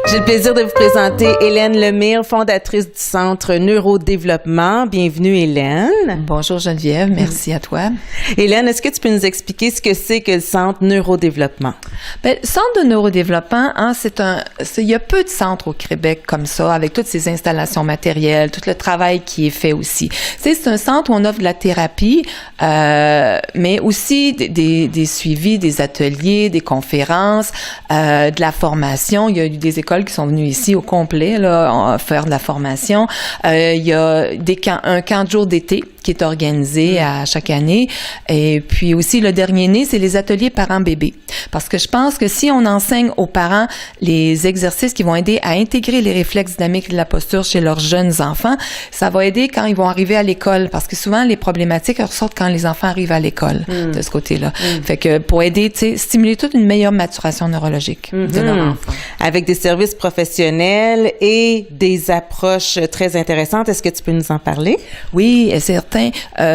J'ai le plaisir de vous présenter Hélène Lemire, fondatrice du Centre Neurodéveloppement. Bienvenue, Hélène. Bonjour Geneviève, merci à toi. Hélène, est-ce que tu peux nous expliquer ce que c'est que le Centre Neurodéveloppement? Le Centre de neurodéveloppement, il y a peu de centres au Québec comme ça, avec toutes ces installations matérielles, tout le travail qui est fait aussi. C'est un centre où on offre de la thérapie, mais aussi des suivis, des ateliers, des conférences, de la formation. Il y a eu des écoles qui sont venues ici au complet là, faire de la formation. Il y a un camp de jour d'été qui est organisé à chaque année. Et puis aussi, le dernier né, c'est les ateliers parents-bébés. Parce que je pense que si on enseigne aux parents les exercices qui vont aider à intégrer les réflexes dynamiques de la posture chez leurs jeunes enfants, ça va aider quand ils vont arriver à l'école. Parce que souvent, les problématiques ressortent quand les enfants arrivent à l'école, de ce côté-là. Fait que pour aider, stimuler toute une meilleure maturation neurologique de leur enfant. Avec des services professionnels et des approches très intéressantes. Est-ce que tu peux nous en parler? Oui, c'est certain.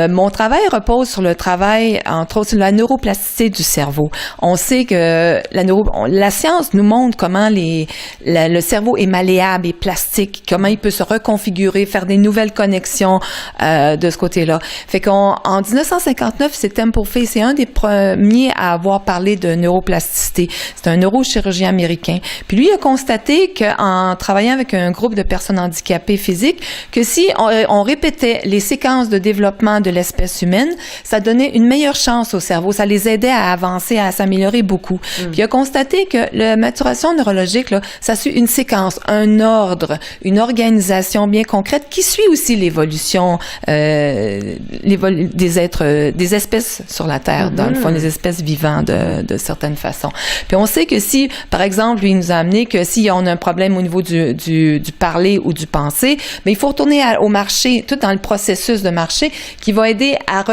Mon travail repose sur le travail, entre autres, sur la neuroplasticité du cerveau. On sait que la science nous montre comment le cerveau est malléable et plastique, comment il peut se reconfigurer, faire des nouvelles connexions de ce côté-là. Fait qu'en 1959, c'est Temple Fay, c'est un des premiers à avoir parlé de neuroplasticité. C'est un neurochirurgien américain. Puis lui a constaté qu'en travaillant avec un groupe de personnes handicapées physiques, que si on répétait les séquences de développement de l'espèce humaine, ça donnait une meilleure chance au cerveau. Ça les aidait à avancer, à s'améliorer beaucoup. Puis il a constaté que la maturation neurologique, là, ça suit une séquence, un ordre, une organisation bien concrète qui suit aussi l'évolution des espèces sur la Terre, dans le fond, des espèces vivantes de certaines façons. Puis on sait que si, par exemple, lui, il nous a amené que si on a un problème au niveau du parler ou du penser, mais il faut retourner au marché, tout dans le processus de marché, qui va aider à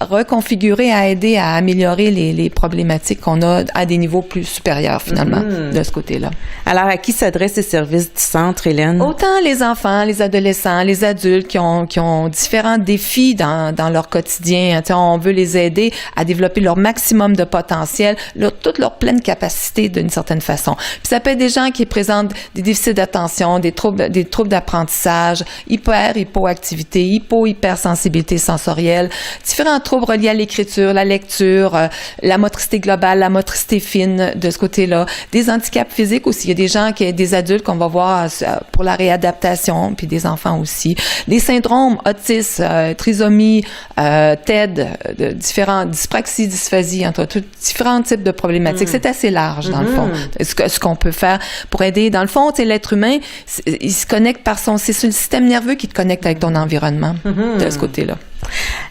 reconfigurer, à aider à améliorer les problématiques qu'on a à des niveaux plus supérieurs, finalement, de ce côté-là. Alors, à qui s'adressent les services du centre, Hélène? Autant les enfants, les adolescents, les adultes qui ont différents défis dans leur quotidien. On veut les aider à développer leur maximum de potentiel, toute leur pleine capacité d'une certaine façon. Puis ça peut être des gens qui présentent des déficits d'attention, des troubles d'apprentissage, hypoactivité, hypersensibilité sensorielle, différents troubles reliés à l'écriture, la lecture, la motricité globale, la motricité fine de ce côté-là, des handicaps physiques aussi. Il y a des gens des adultes qu'on va voir pour la réadaptation, puis des enfants aussi. Des syndromes, autisme, trisomie, TED, différents dyspraxie, dysphasie, entre tous différents types de problématiques. C'est assez large dans le fond. Ce qu'on peut faire pour aider, dans le fond, l'être humain, il se connecte c'est le système nerveux qui te connecte avec ton environnement de ce côté-là.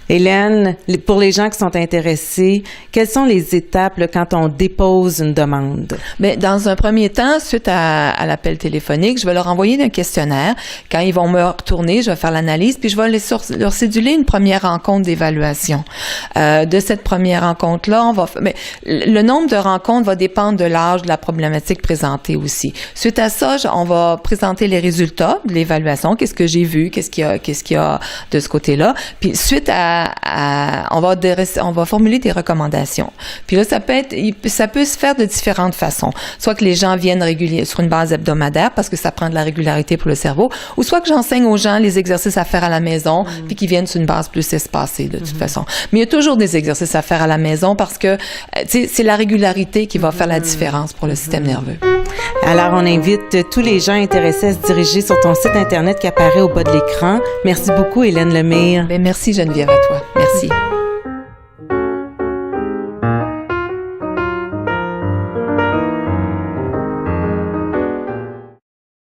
Hélène, pour les gens qui sont intéressés, quelles sont les étapes là, quand on dépose une demande? Bien, dans un premier temps, suite à l'appel téléphonique, je vais leur envoyer un questionnaire. Quand ils vont me retourner, je vais faire l'analyse, puis je vais leur céduler une première rencontre d'évaluation. De cette première rencontre-là, mais le nombre de rencontres va dépendre de l'âge de la problématique présentée aussi. Suite à ça, on va présenter les résultats de l'évaluation, qu'est-ce que j'ai vu, qu'est-ce qu'il y a de ce côté-là. Puis suite on va formuler des recommandations. Puis là, ça peut se faire de différentes façons. Soit que les gens viennent régulièrement sur une base hebdomadaire parce que ça prend de la régularité pour le cerveau, ou soit que j'enseigne aux gens les exercices à faire à la maison, puis qu'ils viennent sur une base plus espacée de toute façon. Mais il y a toujours des exercices à faire à la maison parce que c'est la régularité qui va faire la différence pour le système nerveux. Alors, on invite tous les gens intéressés à se diriger sur ton site Internet qui apparaît au bas de l'écran. Merci beaucoup, Hélène Lemire. Merci, Geneviève, à toi. Merci.